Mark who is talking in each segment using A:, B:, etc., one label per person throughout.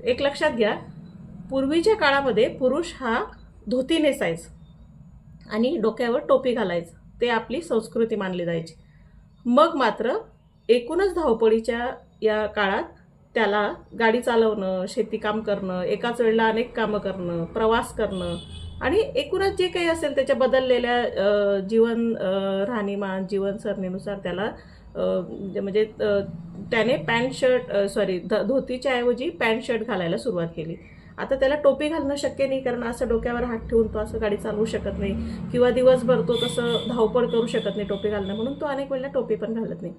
A: एक लक्षात घ्या, पूर्वीच्या काळामध्ये पुरुष हा धोती नेसायचा आणि डोक्यावर टोपी घालायचं, ते आपली संस्कृती मानली जायची. मग मात्र एकूणच धावपळीच्या या काळात त्याला गाडी चालवणं, शेतीकाम करणं, एकाच वेळेला अनेक कामं करणं, प्रवास करणं आणि एकूणच जे काही असेल त्याच्या बदललेल्या राहणीमान जीवनसरणीनुसार त्याला म्हणजे त्याने पॅन्ट शर्ट धोतीच्या ऐवजी पॅन्ट शर्ट घालायला सुरुवात केली. आता त्याला टोपी घालणं शक्य नाही, कारण असं डोक्यावर हात ठेवून तो असं गाडी चालवू शकत नाही किंवा दिवसभर तो तसं धावपळ करू शकत नाही टोपी घालणं, म्हणून तो अनेक वेळेला टोपी पण घालत नाही.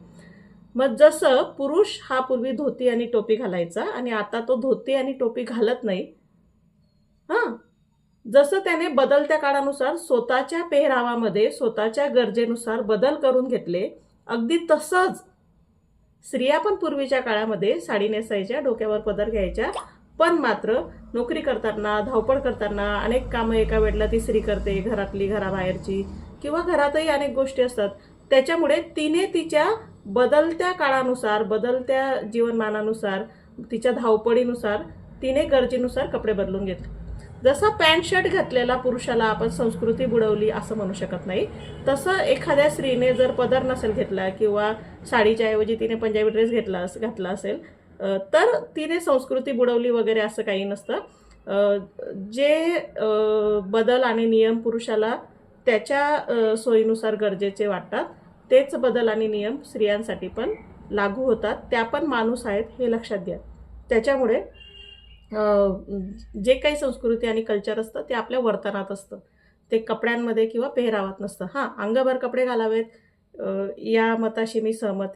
A: मग जसं पुरुष हा पूर्वी धोती आणि टोपी घालायचा आणि आता तो धोती आणि टोपी घालत नाही, हां, जसं त्याने बदलत्या काळानुसार स्वतःच्या पेहरावामध्ये स्वतःच्या गरजेनुसार बदल करून घेतले, अगदी तसंच स्त्रिया पण पूर्वीच्या काळामध्ये साडी नेसायच्या, डोक्यावर पदर घ्यायच्या, पण मात्र नोकरी करताना, धावपळ करताना, अनेक कामं एका वेळेला ती स्त्री करते, घरातली, घराबाहेरची किंवा घरातही अनेक गोष्टी असतात. त्याच्यामुळे तिने तिच्या बदलत्या काळानुसार, बदलत्या जीवनमानानुसार, तिच्या धावपळीनुसार तिने गरजेनुसार कपडे बदलून घेतले. जसा पॅन्ट शर्ट घातलेला पुरुषाला आपण संस्कृती बुडवली असं म्हणू शकत नाही, तसं एखाद्या स्त्रीने जर पदर नसेल घेतला किंवा साडीच्या ऐवजी तिने पंजाबी ड्रेस घातला असेल तर तिने संस्कृती बुडवली वगैरे असं काही नसतं. जे बदल आणि नियम पुरुषाला त्याच्या सोयीनुसार गरजेचे वाटतात, तेच बदल आणि नियम स्त्रियांसाठी पण लागू होतात. त्या पण माणूस आहेत हे लक्षात घ्या. त्याच्यामुळे जे काही संस्कृती आणि कल्चर असतं ते आपल्या वर्तनात असतं, ते कपड्यांमध्ये किंवा पेहरावात नसतं. हां, अंगभर कपडे घालावेत या मताशी मी सहमत